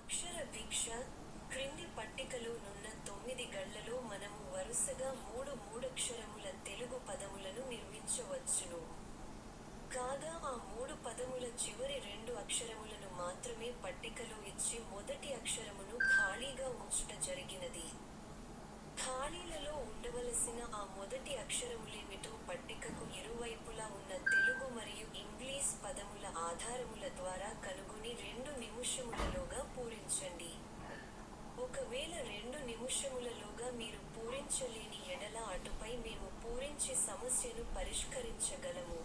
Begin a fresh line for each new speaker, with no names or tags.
అక్షర భిక్ష. క్రింది పట్టికలో నున్న 9 గళ్లలో మనము వరుసగా మూడక్షరముల తెలుగు పదములను నిర్మించవచ్చును. కాగా ఆ 3 పదముల చివరి 2 అక్షరములను మాత్రమే పట్టికలో ఇచ్చి మొదటి అక్షరమును ఖాళీగా ఉంచుట జరిగినది. ఖాళీలలో ఉండవలసిన ఆ మొదటి అక్షరములేమిటో పట్టికకు ఇరువైపులా ఉన్న తెలుగు మరియు ఇంగ్లీష్ పదముల ఆధారముల ద్వారా కనుగొని 2 నిముషములలోగా పూరించండి. ఒకవేళ 2 నిముషములలోగా మీరు పూరించలేని ఎడల అటుపై మేము పూరించి సమస్యను పరిష్కరించగలము.